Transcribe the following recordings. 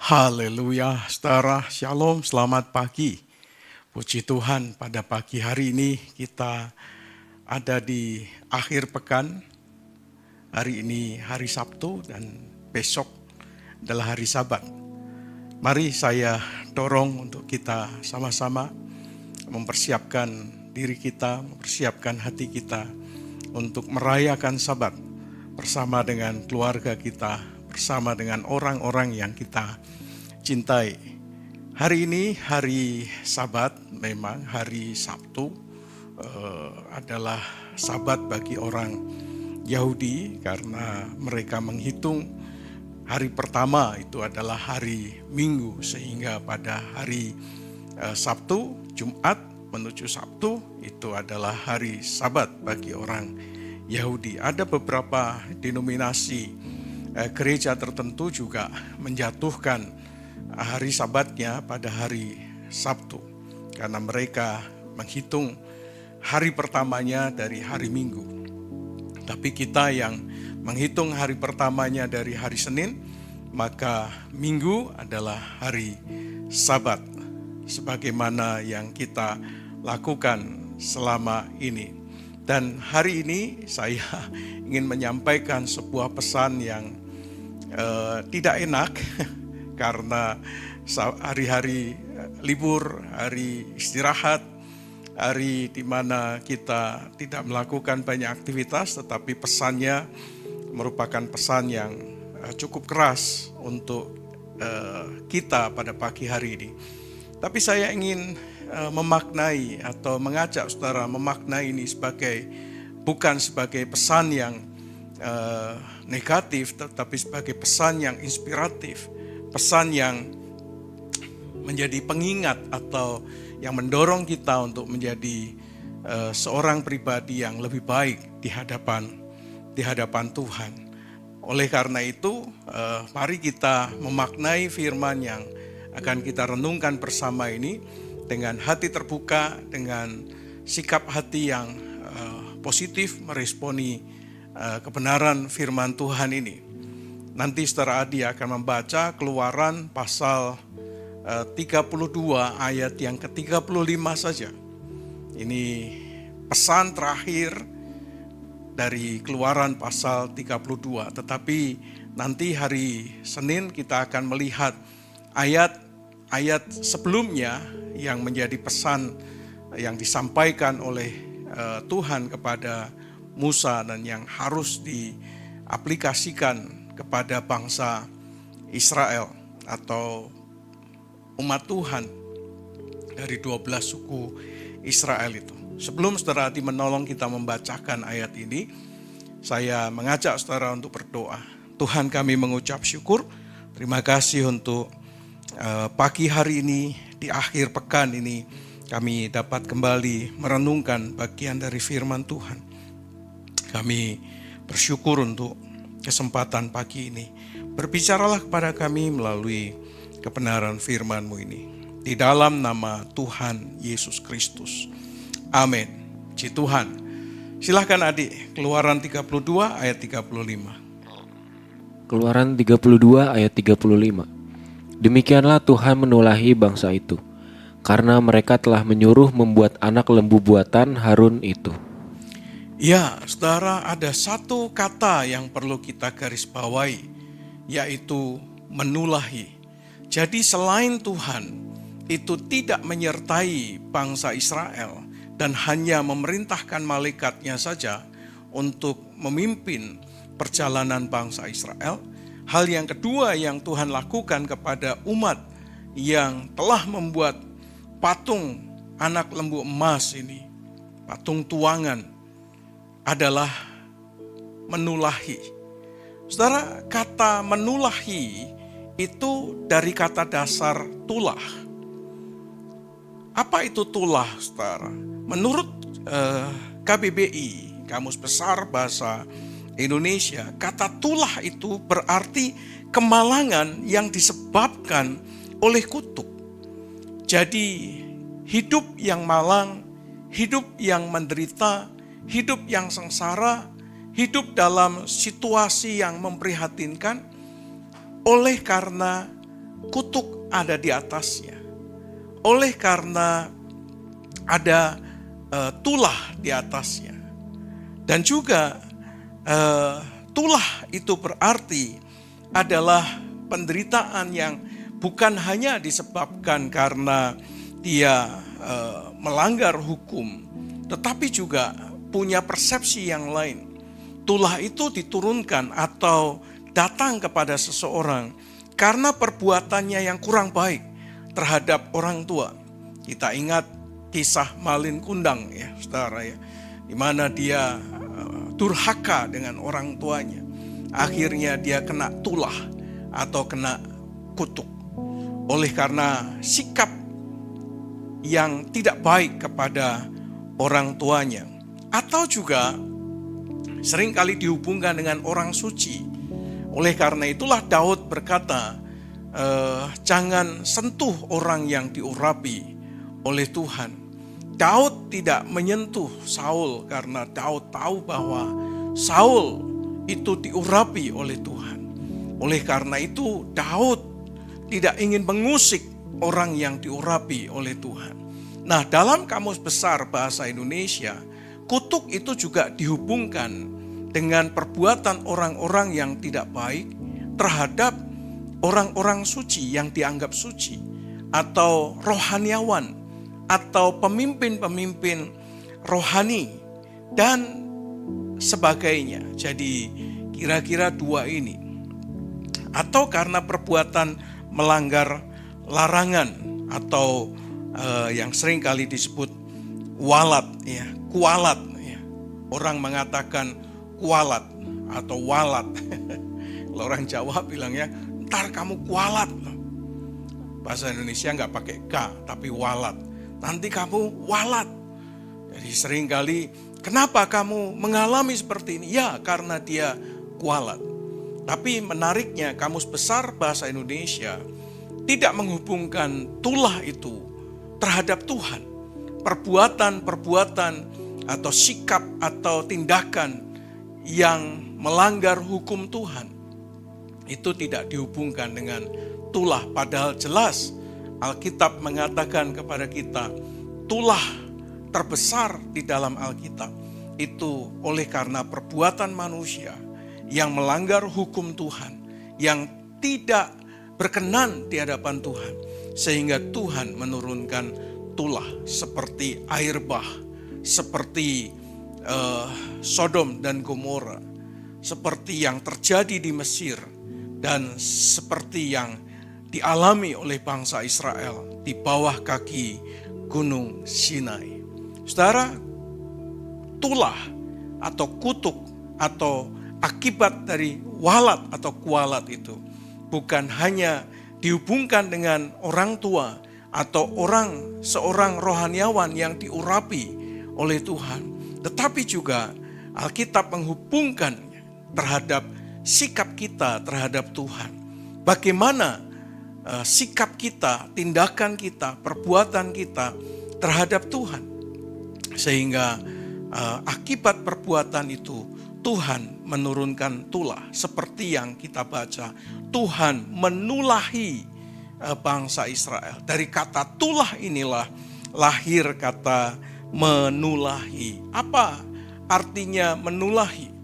Haleluya, saudara, shalom, selamat pagi. Puji Tuhan, pada pagi hari ini kita ada di akhir pekan. Hari ini hari Sabtu dan besok adalah hari Sabat. Mari saya dorong untuk kita sama-sama mempersiapkan diri kita, mempersiapkan hati kita untuk merayakan Sabat bersama dengan keluarga kita, bersama dengan orang-orang yang kita cintai. Hari ini hari Sabat, memang hari Sabtu adalah Sabat bagi orang Yahudi karena mereka menghitung hari pertama itu adalah hari Minggu, sehingga pada hari Sabtu, Jumat menuju Sabtu itu adalah hari Sabat bagi orang Yahudi. Ada beberapa denominasi gereja tertentu juga menjatuhkan hari Sabatnya pada hari Sabtu karena mereka menghitung hari pertamanya dari hari Minggu. Tapi kita yang menghitung hari pertamanya dari hari Senin, maka Minggu adalah hari Sabat sebagaimana yang kita lakukan selama ini. Dan hari ini saya ingin menyampaikan sebuah pesan yang tidak enak karena hari-hari libur, hari istirahat, hari di mana kita tidak melakukan banyak aktivitas, tetapi pesannya merupakan pesan yang cukup keras untuk kita pada pagi hari ini. Tapi saya ingin memaknai atau mengajak saudara memaknai ini bukan sebagai pesan yang negatif, tetapi sebagai pesan yang inspiratif, pesan yang menjadi pengingat atau yang mendorong kita untuk menjadi seorang pribadi yang lebih baik di hadapan Tuhan. Oleh karena itu, mari kita memaknai firman yang akan kita renungkan bersama ini dengan hati terbuka, dengan sikap hati yang positif meresponi kebenaran firman Tuhan ini. Nanti saudara Adi akan membaca Keluaran pasal 32 ayat yang ke-35 saja. Ini pesan terakhir dari Keluaran pasal 32. Tetapi nanti hari Senin kita akan melihat ayat sebelumnya yang menjadi pesan yang disampaikan oleh Tuhan kepada Musa dan yang harus diaplikasikan kepada bangsa Israel atau umat Tuhan dari 12 suku Israel itu. Sebelum saudara hati menolong kita membacakan ayat ini, saya mengajak saudara untuk berdoa. Tuhan, kami mengucap syukur, terima kasih untuk pagi hari ini, di akhir pekan ini, kami dapat kembali merenungkan bagian dari firman Tuhan. Kami bersyukur untuk kesempatan pagi ini. Berbicaralah kepada kami melalui kebenaran firman-Mu ini. Di dalam nama Tuhan Yesus Kristus. Amin. Puji Tuhan. Silakan adik, Keluaran 32 ayat 35. Keluaran 32 ayat 35. Demikianlah Tuhan menulahi bangsa itu, karena mereka telah menyuruh membuat anak lembu buatan Harun itu. Ya, saudara, ada satu kata yang perlu kita garis bawahi, yaitu menulahi. Jadi selain Tuhan itu tidak menyertai bangsa Israel dan hanya memerintahkan malaikatnya saja untuk memimpin perjalanan bangsa Israel, hal yang kedua yang Tuhan lakukan kepada umat yang telah membuat patung anak lembu emas ini, patung tuangan, adalah menulahi. Saudara, kata menulahi itu dari kata dasar tulah. Apa itu tulah, saudara? Menurut KBBI, Kamus Besar Bahasa Indonesia, kata tulah itu berarti kemalangan yang disebabkan oleh kutuk. Jadi hidup yang malang, hidup yang menderita, hidup yang sengsara, hidup dalam situasi yang memprihatinkan oleh karena kutuk ada di atasnya. Oleh karena ada tulah di atasnya. Dan juga tulah itu berarti adalah penderitaan yang bukan hanya disebabkan karena dia melanggar hukum, tetapi juga punya persepsi yang lain. Tulah itu diturunkan atau datang kepada seseorang karena perbuatannya yang kurang baik terhadap orang tua. Kita ingat kisah Malin Kundang ya, saudara ya, di mana dia durhaka dengan orang tuanya. Akhirnya dia kena tulah atau kena kutuk oleh karena sikap yang tidak baik kepada orang tuanya. Atau juga seringkali dihubungkan dengan orang suci. Oleh karena itulah Daud berkata, jangan sentuh orang yang diurapi oleh Tuhan. Daud tidak menyentuh Saul karena Daud tahu bahwa Saul itu diurapi oleh Tuhan. Oleh karena itu Daud tidak ingin mengusik orang yang diurapi oleh Tuhan. Nah, dalam Kamus Besar Bahasa Indonesia, kutuk itu juga dihubungkan dengan perbuatan orang-orang yang tidak baik terhadap orang-orang suci yang dianggap suci, atau rohaniawan, atau pemimpin-pemimpin rohani, dan sebagainya. Jadi kira-kira dua ini. Atau karena perbuatan melanggar larangan, atau yang sering kali disebut walat, ya, kualat. Ya. Orang mengatakan kualat atau walat. Kalau orang Jawa bilangnya, ntar kamu kualat. Bahasa Indonesia nggak pakai K, tapi walat. Nanti kamu walat. Jadi seringkali, kenapa kamu mengalami seperti ini? Ya, karena dia kualat. Tapi menariknya, Kamus Besar Bahasa Indonesia tidak menghubungkan tulah itu terhadap Tuhan. Perbuatan-perbuatan atau sikap atau tindakan yang melanggar hukum Tuhan itu tidak dihubungkan dengan tulah. Padahal jelas Alkitab mengatakan kepada kita, tulah terbesar di dalam Alkitab itu oleh karena perbuatan manusia yang melanggar hukum Tuhan, yang tidak berkenan di hadapan Tuhan, sehingga Tuhan menurunkan tulah seperti air bah, seperti Sodom dan Gomora, seperti yang terjadi di Mesir, dan seperti yang dialami oleh bangsa Israel di bawah kaki Gunung Sinai. Saudara, tulah atau kutuk atau akibat dari walat atau kualat itu bukan hanya dihubungkan dengan orang tua atau seorang rohaniawan yang diurapi oleh Tuhan, tetapi juga Alkitab menghubungkan terhadap sikap kita terhadap Tuhan. Bagaimana sikap kita, tindakan kita, perbuatan kita terhadap Tuhan, sehingga akibat perbuatan itu Tuhan menurunkan tulah. Seperti yang kita baca, Tuhan menulahi bangsa Israel. Dari kata tulah inilah lahir kata menulahi. Apa artinya menulahi?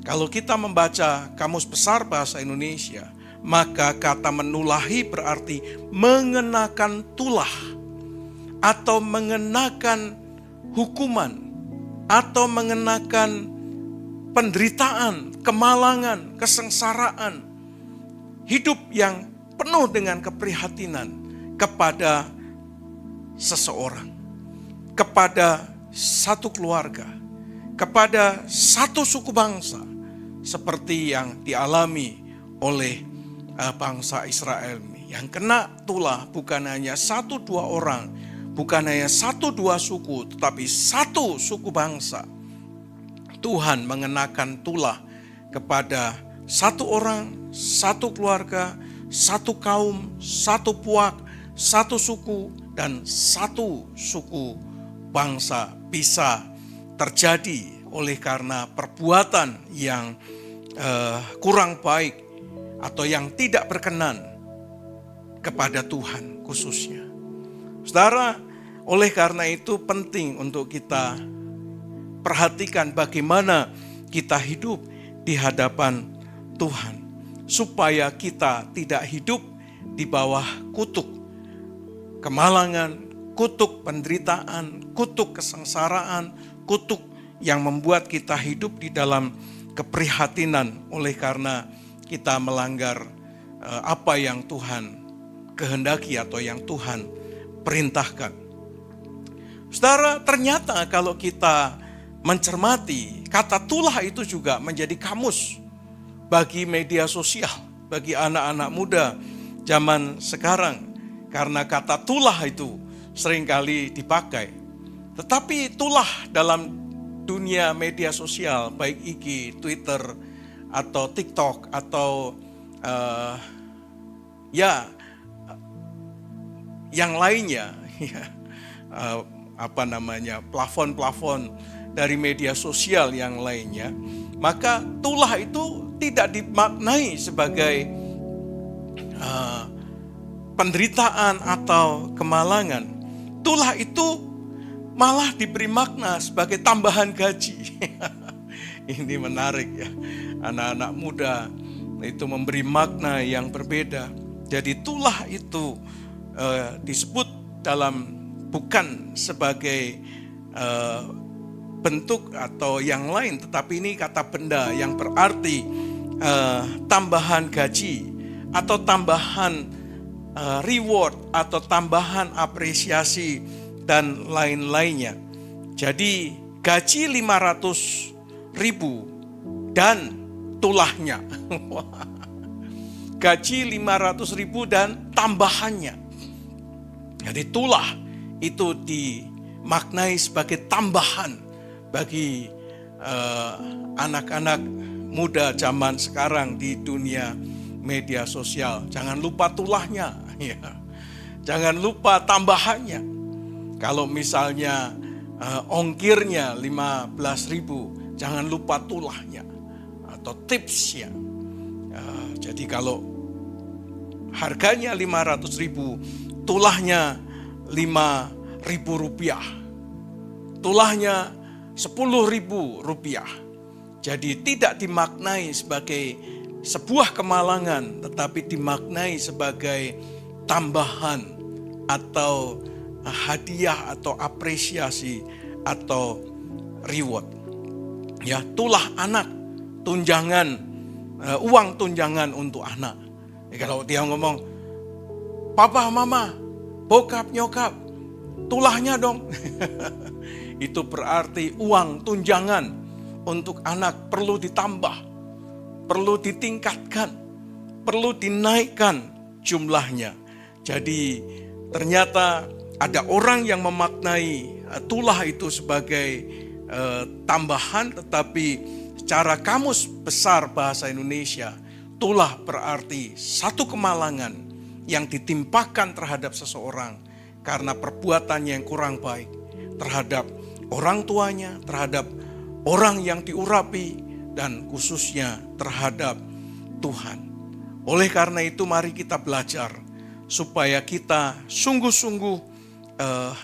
Kalau kita membaca Kamus Besar Bahasa Indonesia, maka kata menulahi berarti mengenakan tulah, atau mengenakan hukuman, atau mengenakan penderitaan, kemalangan, kesengsaraan, hidup yang penuh dengan keprihatinan kepada seseorang, kepada satu keluarga, kepada satu suku bangsa, seperti yang dialami oleh bangsa Israel ini. Yang kena tulah bukan hanya 1-2 orang, bukan hanya 1-2 suku, tetapi satu suku bangsa. Tuhan mengenakan tulah kepada satu orang, satu keluarga, satu kaum, satu puak, satu suku, dan satu suku bangsa bisa terjadi oleh karena perbuatan yang kurang baik atau yang tidak berkenan kepada Tuhan khususnya. Saudara, oleh karena itu penting untuk kita perhatikan bagaimana kita hidup di hadapan Tuhan. Supaya kita tidak hidup di bawah kutuk kemalangan, kutuk penderitaan, kutuk kesengsaraan, kutuk yang membuat kita hidup di dalam keprihatinan oleh karena kita melanggar apa yang Tuhan kehendaki atau yang Tuhan perintahkan. Saudara, ternyata kalau kita mencermati, kata tulah itu juga menjadi kamus bagi media sosial, bagi anak-anak muda zaman sekarang. Karena kata tulah itu seringkali dipakai. Tetapi tulah dalam dunia media sosial, baik IG, Twitter, atau TikTok, atau yang lainnya, plafon-plafon dari media sosial yang lainnya, maka tulah itu tidak dimaknai sebagai penderitaan atau kemalangan. Tulah itu malah diberi makna sebagai tambahan gaji. Ini menarik ya, anak-anak muda itu memberi makna yang berbeda. Jadi tulah itu disebut dalam bukan sebagai bentuk atau yang lain, tetapi ini kata benda yang berarti tambahan gaji atau tambahan reward atau tambahan apresiasi dan lain-lainnya. Jadi gaji 500.000 dan tulahnya. Gaji 500.000 dan tambahannya. Jadi tulah itu dimaknai sebagai tambahan bagi anak-anak muda zaman sekarang di dunia media sosial. Jangan lupa tulahnya, ya. Jangan lupa tambahannya. Kalau misalnya ongkirnya 15.000, jangan lupa tulahnya atau tipsnya. Jadi kalau harganya 500.000, tulahnya 5.000 rupiah, tulahnya 10.000 rupiah. Jadi tidak dimaknai sebagai sebuah kemalangan, tetapi dimaknai sebagai tambahan atau hadiah atau apresiasi atau reward. Ya, tulah anak, tunjangan, uang tunjangan untuk anak. Ya, kalau dia ngomong, papa, mama, bokap, nyokap, tulahnya dong. Itu berarti uang tunjangan untuk anak perlu ditambah, perlu ditingkatkan, perlu dinaikkan jumlahnya. Jadi ternyata ada orang yang memaknai tulah itu sebagai tambahan, tetapi secara kamus besar bahasa Indonesia, tulah berarti satu kemalangan yang ditimpakan terhadap seseorang karena perbuatannya yang kurang baik terhadap orang tuanya, terhadap orang yang diurapi, dan khususnya terhadap Tuhan. Oleh karena itu mari kita belajar supaya kita sungguh-sungguh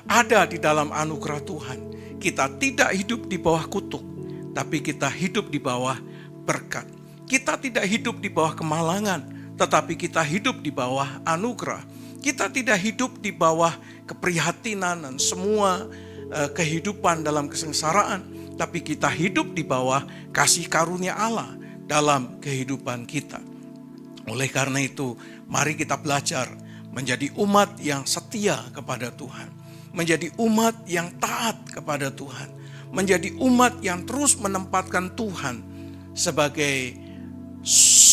ada di dalam anugerah Tuhan. Kita tidak hidup di bawah kutuk, tapi kita hidup di bawah berkat. Kita tidak hidup di bawah kemalangan, tetapi kita hidup di bawah anugerah. Kita tidak hidup di bawah keprihatinan dan semua kehidupan dalam kesengsaraan, tapi kita hidup di bawah kasih karunia Allah dalam kehidupan kita. Oleh karena itu, mari kita belajar menjadi umat yang setia kepada Tuhan, menjadi umat yang taat kepada Tuhan, menjadi umat yang terus menempatkan Tuhan sebagai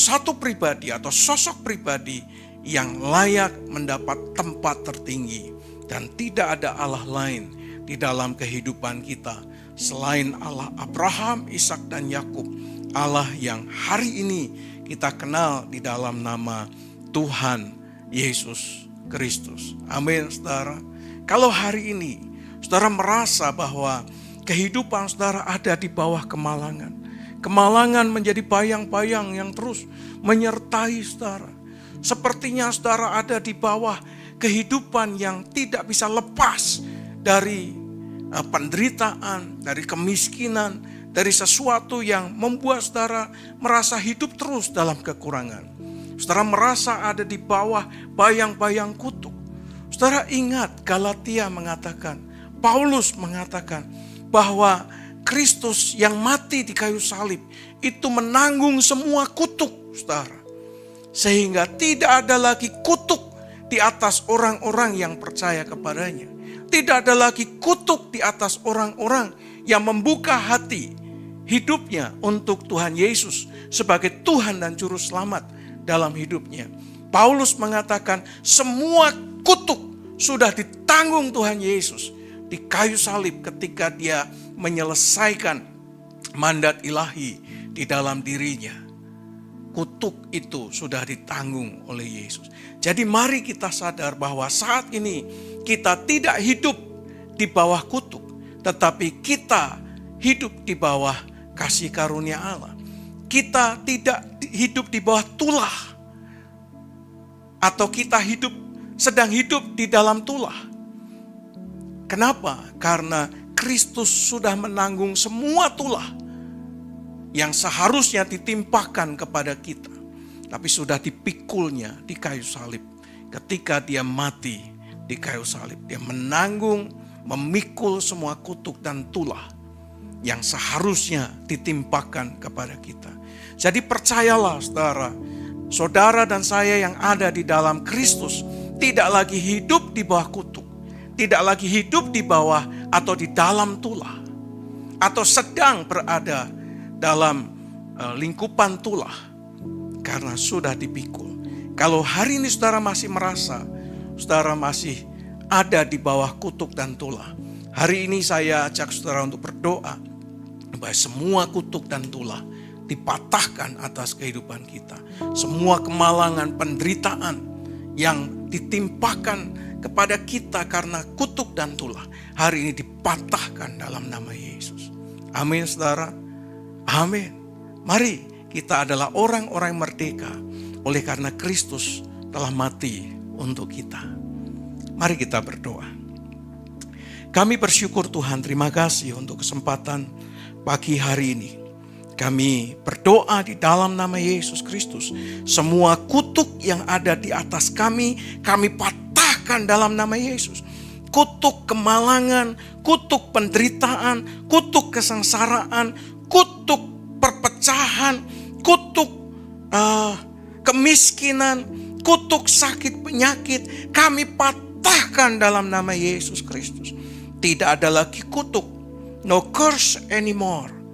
satu pribadi atau sosok pribadi yang layak mendapat tempat tertinggi, dan tidak ada Allah lain di dalam kehidupan kita selain Allah Abraham, Ishak dan Yakub, Allah yang hari ini kita kenal di dalam nama Tuhan Yesus Kristus. Amin, saudara. Kalau hari ini saudara merasa bahwa kehidupan saudara ada di bawah kemalangan, kemalangan menjadi bayang-bayang yang terus menyertai saudara, sepertinya saudara ada di bawah kehidupan yang tidak bisa lepas dari penderitaan, dari kemiskinan, dari sesuatu yang membuat saudara merasa hidup terus dalam kekurangan. Saudara merasa ada di bawah bayang-bayang kutuk. Saudara ingat Galatia mengatakan, Paulus mengatakan bahwa Kristus yang mati di kayu salib itu menanggung semua kutuk, saudara. Sehingga tidak ada lagi kutuk di atas orang-orang yang percaya kepadanya. Tidak ada lagi kutuk di atas orang-orang yang membuka hati hidupnya untuk Tuhan Yesus sebagai Tuhan dan Juru Selamat dalam hidupnya. Paulus mengatakan semua kutuk sudah ditanggung Tuhan Yesus di kayu salib ketika dia menyelesaikan mandat ilahi di dalam dirinya. Kutuk itu sudah ditanggung oleh Yesus. Jadi mari kita sadar bahwa saat ini kita tidak hidup di bawah kutuk, tetapi kita hidup di bawah kasih karunia Allah. Kita tidak hidup di bawah tulah, atau kita sedang hidup di dalam tulah. Kenapa? Karena Kristus sudah menanggung semua tulah yang seharusnya ditimpakan kepada kita, tapi sudah dipikulnya di kayu salib. Ketika dia mati di kayu salib, dia menanggung, memikul semua kutuk dan tulah yang seharusnya ditimpakan kepada kita. Jadi percayalah saudara dan saya yang ada di dalam Kristus tidak lagi hidup di bawah kutuk, tidak lagi hidup di bawah atau di dalam tulah, atau sedang berada dalam lingkupan tulah karena sudah dipikul. Kalau hari ini saudara masih merasa saudara masih ada di bawah kutuk dan tulah, hari ini saya ajak saudara untuk berdoa supaya semua kutuk dan tulah dipatahkan atas kehidupan kita. Semua kemalangan, penderitaan yang ditimpakan kepada kita karena kutuk dan tulah, hari ini dipatahkan dalam nama Yesus. Amin saudara. Amin. Mari kita adalah orang-orang merdeka oleh karena Kristus telah mati untuk kita. Mari kita berdoa. Kami bersyukur Tuhan, terima kasih untuk kesempatan pagi hari ini. Kami berdoa di dalam nama Yesus Kristus. Semua kutuk yang ada di atas kami patahkan dalam nama Yesus. Kutuk kemalangan, kutuk penderitaan, kutuk kesengsaraan, kutuk perpecahan, kutuk kemiskinan, kutuk sakit penyakit, kami patahkan dalam nama Yesus Kristus. Tidak ada lagi kutuk, no curse anymore.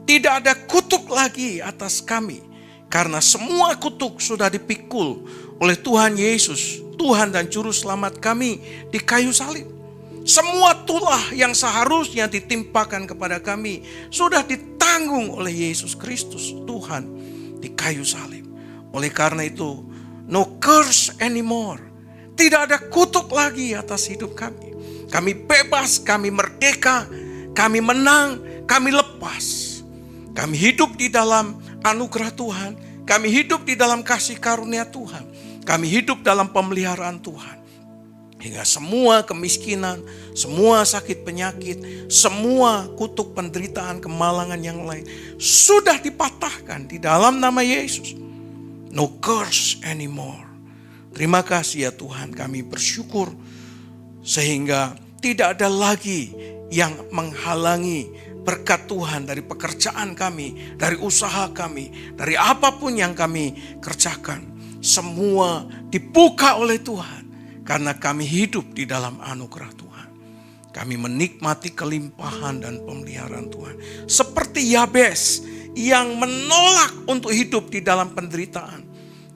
Tidak ada kutuk lagi atas kami, karena semua kutuk sudah dipikul oleh Tuhan Yesus, Tuhan dan Juru Selamat kami di kayu salib. Semua tulah yang seharusnya ditimpakan kepada kami sudah ditanggung oleh Yesus Kristus, Tuhan, di kayu salib. Oleh karena itu, no curse anymore. Tidak ada kutuk lagi atas hidup kami. Kami bebas, kami merdeka, kami menang, kami lepas. Kami hidup di dalam anugerah Tuhan, kami hidup di dalam kasih karunia Tuhan, kami hidup dalam pemeliharaan Tuhan. Hingga semua kemiskinan, semua sakit penyakit, semua kutuk penderitaan, kemalangan yang lain sudah dipatahkan di dalam nama Yesus. No curse anymore. Terima kasih ya Tuhan, kami bersyukur sehingga tidak ada lagi yang menghalangi berkat Tuhan dari pekerjaan kami, dari usaha kami, dari apapun yang kami kerjakan. Semua dibuka oleh Tuhan. Karena kami hidup di dalam anugerah Tuhan. Kami menikmati kelimpahan dan pemeliharaan Tuhan. Seperti Yabes yang menolak untuk hidup di dalam penderitaan.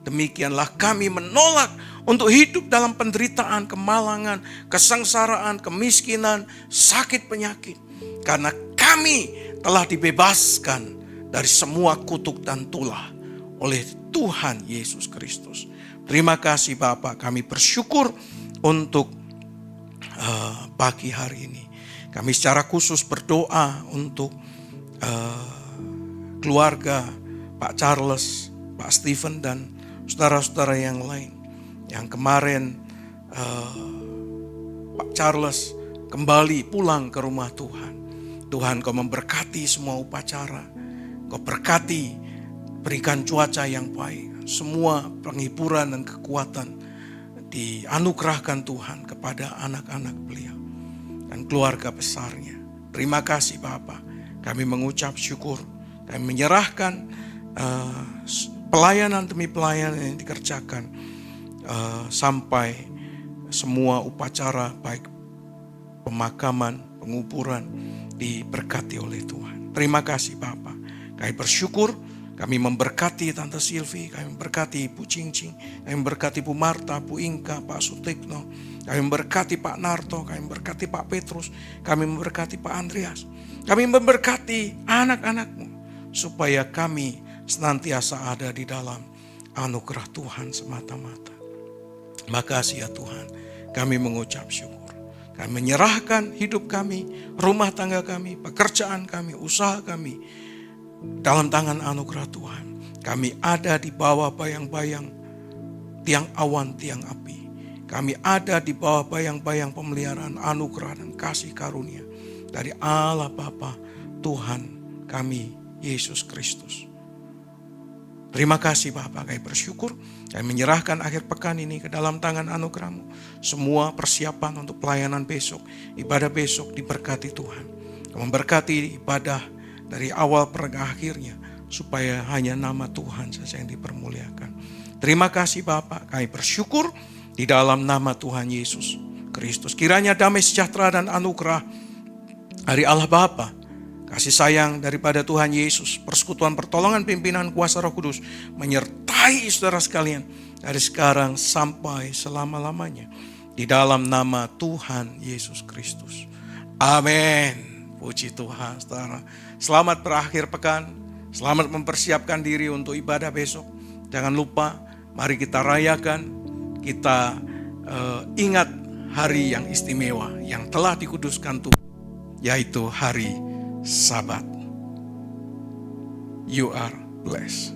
Demikianlah kami menolak untuk hidup dalam penderitaan, kemalangan, kesengsaraan, kemiskinan, sakit penyakit. Karena kami telah dibebaskan dari semua kutuk dan tulah oleh Tuhan Yesus Kristus. Terima kasih Bapak, kami bersyukur untuk pagi hari ini. Kami secara khusus berdoa untuk keluarga Pak Charles, Pak Stephen dan saudara-saudara yang lain yang kemarin Pak Charles kembali pulang ke rumah Tuhan. Tuhan, Kau memberkati semua upacara, Kau berkati, berikan cuaca yang baik, semua penghiburan dan kekuatan dianugerahkan Tuhan kepada anak-anak beliau dan keluarga besarnya. Terima kasih Bapa, kami mengucap syukur, kami menyerahkan pelayanan demi pelayanan yang dikerjakan sampai semua upacara baik pemakaman, penguburan diberkati oleh Tuhan. Terima kasih Bapa. Kami bersyukur, kami memberkati Tante Silvi, kami memberkati Ibu Cincing, kami memberkati Bu Marta, Bu Inka, Pak Sutikno, kami memberkati Pak Narto, kami memberkati Pak Petrus, kami memberkati Pak Andreas, kami memberkati anak-anak-Mu, supaya kami senantiasa ada di dalam anugerah Tuhan semata-mata. Makasih ya Tuhan, kami mengucap syukur. Kami menyerahkan hidup kami, rumah tangga kami, pekerjaan kami, usaha kami dalam tangan anugerah Tuhan. Kami ada di bawah bayang-bayang tiang awan, tiang api. Kami ada di bawah bayang-bayang pemeliharaan anugerah dan kasih karunia dari Allah Bapa, Tuhan kami, Yesus Kristus. Terima kasih Bapak, kami bersyukur, kami menyerahkan akhir pekan ini ke dalam tangan anugerah-Mu. Semua persiapan untuk pelayanan besok, ibadah besok diberkati Tuhan. Memberkati ibadah dari awal pergi akhirnya, supaya hanya nama Tuhan saja yang dipermuliakan. Terima kasih Bapak, kami bersyukur di dalam nama Tuhan Yesus Kristus. Kiranya damai sejahtera dan anugerah dari Allah Bapa, kasih sayang daripada Tuhan Yesus, persekutuan pertolongan pimpinan kuasa Roh Kudus menyertai saudara sekalian dari sekarang sampai selama-lamanya di dalam nama Tuhan Yesus Kristus. Amin. Puji Tuhan saudara. Selamat berakhir pekan, selamat mempersiapkan diri untuk ibadah besok. Jangan lupa, mari kita rayakan, kita ingat hari yang istimewa yang telah dikuduskan Tuhan, yaitu hari Sabat. You are blessed.